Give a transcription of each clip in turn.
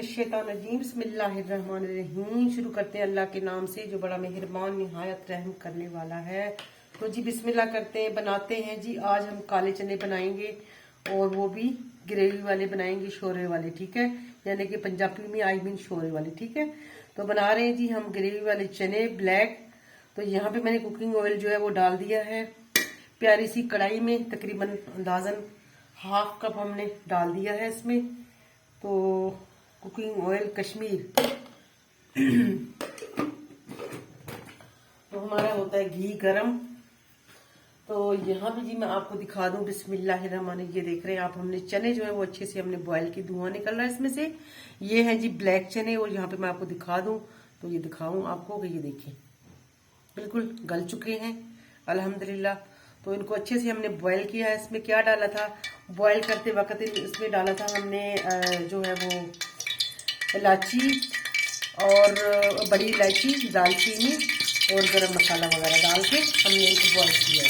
मिनश्शैतानिर्रजीम बिस्मिल्लाहिर्रहमानिर्रहीम। शुरू करते हैं अल्लाह के नाम से जो बड़ा मेहरबान निहायत रहम करने वाला है। तो जी बिस्मिल्लाह करते हैं, बनाते हैं जी। आज हम काले चने बनाएंगे और वो भी ग्रेवी वाले बनाएंगे, शोरे वाले, ठीक है। यानी कि पंजाबी में आई मीन शोरे वाले, ठीक है। तो बना रहे हैं जी हम ग्रेवी वाले चने ब्लैक। तो यहाँ पे मैंने कुकिंग ऑयल जो है वो डाल दिया है प्यारी सी कढ़ाई में, तकरीबन अंदाजन हाफ कप हमने डाल दिया है इसमें। तो कुकिंग ऑयल कश्मीर तो हमारा होता है घी गरम। तो यहाँ पे जी मैं आपको दिखा दूं बिस्मिल्लाहिर्रहमानिर्रहीम। ये देख रहे हैं आप, हमने चने जो है वो अच्छे से हमने बॉयल की, धुआं निकल रहा है इसमें से। ये है जी ब्लैक चने, और यहाँ पे मैं आपको दिखा दूं तो ये दिखाऊं आपको कि ये देखिए बिल्कुल गल चुके हैं अल्हम्दुलिल्लाह। तो इनको अच्छे से हमने बॉयल किया है। इसमें क्या डाला था बॉयल करते वक्त, इसमें डाला था हमने जो है वो इलायची और बड़ी इलायची, दालचीनी और गरम मसाला वगैरह डाल के हमने इनको बॉयल किया है।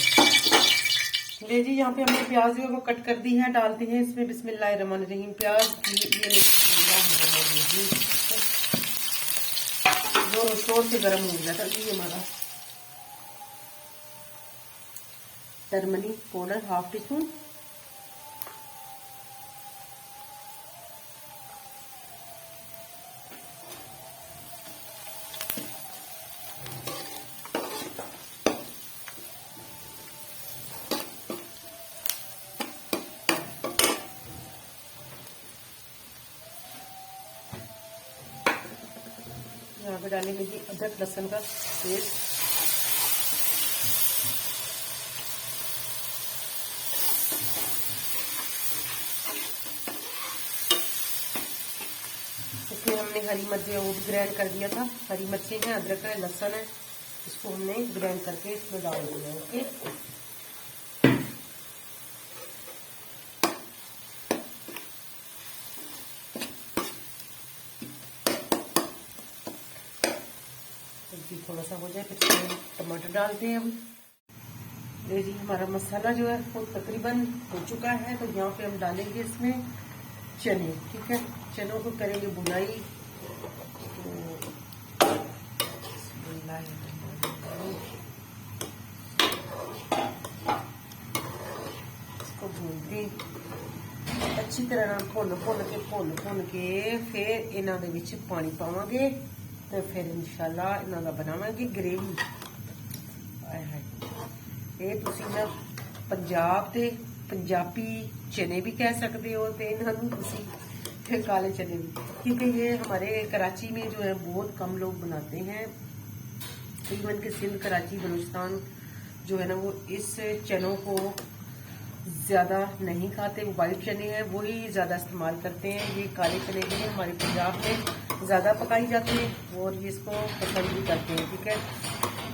ले जी यहाँ पे हमने प्याज जो है वो कट कर दी है, डालते हैं इसमें बिस्मिल्लाहिर्रहमानिर्रहीम। प्याज जोर शोर से गर्म हो गया था ये हमारा। Turmeric powder half tea spoon, यहाँ पे डालेंगे जी अदरक लहसुन का पेस्ट, इसमें हमने हरी मिर्चें वो भी ग्राइंड कर दिया था। हरी मिर्चें हैं, अदरक है, लहसुन है, इसको हमने ग्राइंड करके इसमें डाल दिया। ओके, थोड़ा सा हो जाए फिर टमाटर डालते हैं हम। ये जी हमारा मसाला जो है वो तकरीबन हो चुका है। तो यहाँ पे हम डालेंगे इसमें चने, ठीक है। चनों को करेंगे बुनाई। इसको भूनते अच्छी तरह भुन के फिर इन्हों दे विच पानी पावांगे। तो फिर इंशाल्लाह इन्हों का बनावांगे ग्रेवी। ये तुसी ना पंजाब दे पंजाबी चने भी कह सकते हो, तो इन्होंने तुसी काले चने भी, क्योंकि ये हमारे कराची में जो है बहुत कम लोग बनाते हैं। इवन के सिंध, कराची, बलूचिस्तान जो है ना वो इस चनों को ज्यादा नहीं खाते। वो वाइट चने हैं वही ज्यादा इस्तेमाल करते हैं। ये काले चने जो है हमारे पंजाब में ज्यादा पकाई जाते हैं और ये इसको पसंद भी करते हैं, ठीक है।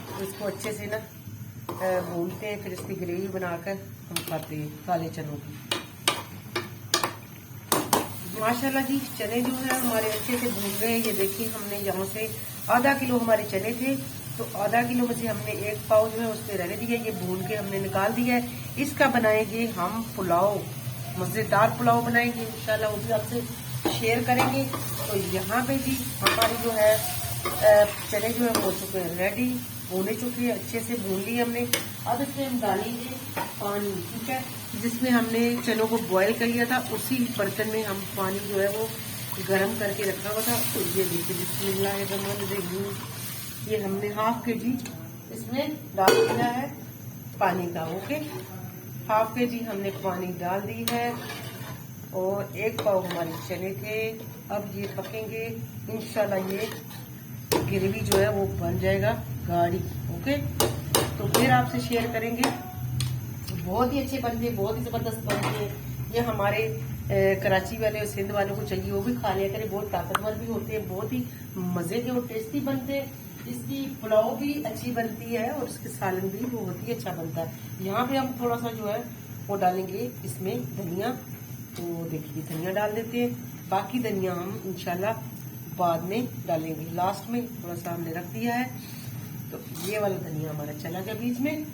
तो इसको अच्छे से ना भूनते हैं, फिर इसकी ग्रेवी बनाकर हम खाते हैं काले चनों की। माशाल्लाह जी चने जो है हमारे अच्छे से भून गए। ये देखिए हमने यहाँ से आधा किलो हमारे चने थे, तो आधा किलो में से हमने एक पाव जो है उस पर रहने दिया। ये भून के हमने निकाल दिया है। इसका बनाएंगे हम पुलाव, मजेदार पुलाव बनाएंगे इंशाल्लाह, वो भी आपसे शेयर करेंगे। तो यहाँ पे जी हमारे जो है चने जो है वो हो चुके हैं रेडी, भूने चुके हैं, अच्छे से भून लिए हमने। अब इसमें हम डालेंगे पानी, ठीक है। जिसमें हमने चनों को बॉयल कर लिया था उसी बर्तन में हम पानी जो है वो गर्म करके रखा हुआ था। तो ये देखिए बिस्मिल्लाहिर्रहमानिर्रहीम, ये हमने हाफ के जी इसमें डाल दिया है पानी का। ओके, हाफ के जी हमने पानी डाल दी है और एक पाव हमारे चने थे। अब ये पकेंगे इंशाल्लाह, ये ग्रेवी जो है वो बन जाएगा गाढ़ी। ओके, तो फिर आपसे शेयर करेंगे। बहुत ही अच्छे बनते हैं, बहुत ही जबरदस्त बनते हैं। ये हमारे कराची वाले और सिंध वालों को चाहिए वो भी खा लिया करें। बहुत ताकतवर भी होते हैं, बहुत ही मजे के और टेस्टी बनते हैं। इसकी पुलाव भी अच्छी बनती है और इसके सालन भी बहुत ही अच्छा बनता है। यहाँ पे हम थोड़ा सा जो है वो डालेंगे इसमें धनिया। तो देखिए धनिया डाल देते हैं, बाकी धनिया हम इंशाल्लाह बाद में डालेंगे, लास्ट में थोड़ा सा हमने रख दिया है। तो ये वाला धनिया हमारा चला गया बीच में।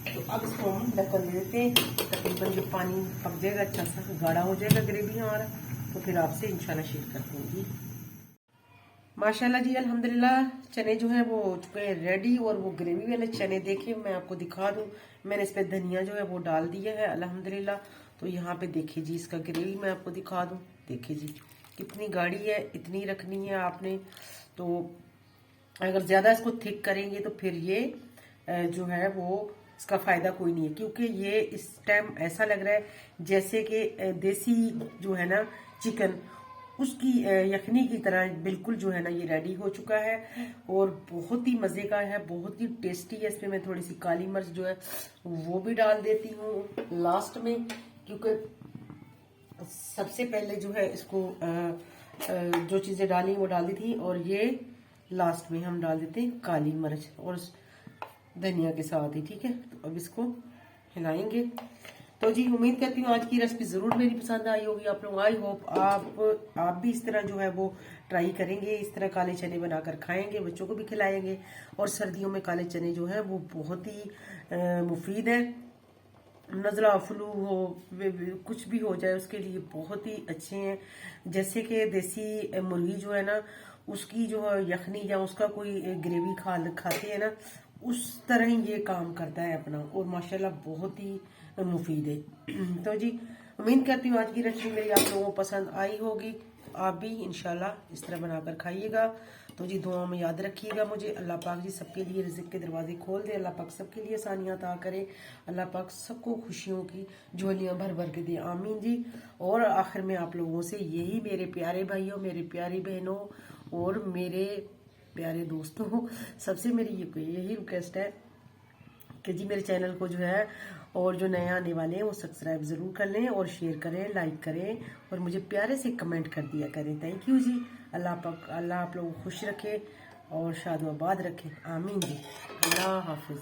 तो अब इसको हम ढक्कन दे देते हैं, तकरीबन जब पानी पक जाएगा अच्छा सा गाढ़ा हो जाएगा ग्रेवी हमारा, तो फिर आपसे इंशाल्लाह शेयर करते हैं जी। माशाल्लाह जी अल्हम्दुलिल्लाह चने जो हैं वो हो चुके हैं रेडी। और वो ग्रेवी वाले चने देखिए मैं आपको दिखा दूं, मैंने इस पे धनिया जो है वो डाल दिया है अल्हम्दुलिल्लाह। तो यहाँ पे देखिए जी इसका ग्रेवी मैं आपको दिखा दूं, देखिए जी कितनी गाढ़ी है, इतनी रखनी है आपने। तो अगर ज्यादा इसको थिक करेंगे तो फिर ये जो है वो इसका फायदा कोई नहीं है, क्योंकि ये इस टाइम ऐसा लग रहा है जैसे कि देसी जो है ना चिकन उसकी यखनी की तरह बिल्कुल जो है ना ये रेडी हो चुका है। और बहुत ही मजे का है, बहुत ही टेस्टी है। इसमें मैं थोड़ी सी काली मिर्च जो है वो भी डाल देती हूँ लास्ट में, क्योंकि सबसे पहले जो है इसको जो चीजें डाली वो डाल दी थी, और ये लास्ट में हम डाल देते हैं काली मिर्च और धनिया के साथ ही। ठीक है, तो अब इसको हिलाएंगे। तो जी उम्मीद करती हूँ आज की रेसिपी जरूर मेरी पसंद आई होगी आप लोग। आई होप आप भी इस तरह जो है वो ट्राई करेंगे, इस तरह काले चने बनाकर खाएंगे, बच्चों को भी खिलाएंगे। और सर्दियों में काले चने जो है वो बहुत ही मुफीद है। नज़ला फ्लू हो कुछ भी हो जाए उसके लिए बहुत ही अच्छे हैं। जैसे कि देसी मुर्गी जो है ना उसकी जो है यखनी या उसका कोई ग्रेवी खाते हैं ना, उस तरह ही ये काम करता है अपना। और माशाल्लाह बहुत ही मुफीद है। तो जी उम्मीद करती हूँ आज की रेसिपी मेरी आप लोगों को पसंद आई होगी। आप भी इंशाल्लाह इस तरह बनाकर खाइएगा। तो जी दुआ में याद रखिएगा मुझे। अल्लाह पाक जी सबके लिए रिज़्क़ के दरवाजे खोल दे, अल्लाह पाक सबके लिए आसानियां अता करे, अल्लाह पाक सबको खुशियों की झोलियां भर भर के दे, आमीन जी। और आखिर में आप लोगों से यही मेरे प्यारे भाइयों, मेरे प्यारी बहनों और मेरे प्यारे दोस्तों, सबसे मेरी यही रिक्वेस्ट है कि जी मेरे चैनल को जो है और जो नए आने वाले हैं वो सब्सक्राइब जरूर कर लें और शेयर करें, लाइक करें और मुझे प्यारे से कमेंट कर दिया करें। थैंक यू जी। अल्लाह आप लोगों को खुश रखे और शाद आबाद रखे, आमीन जी। अल्लाह हाफिज।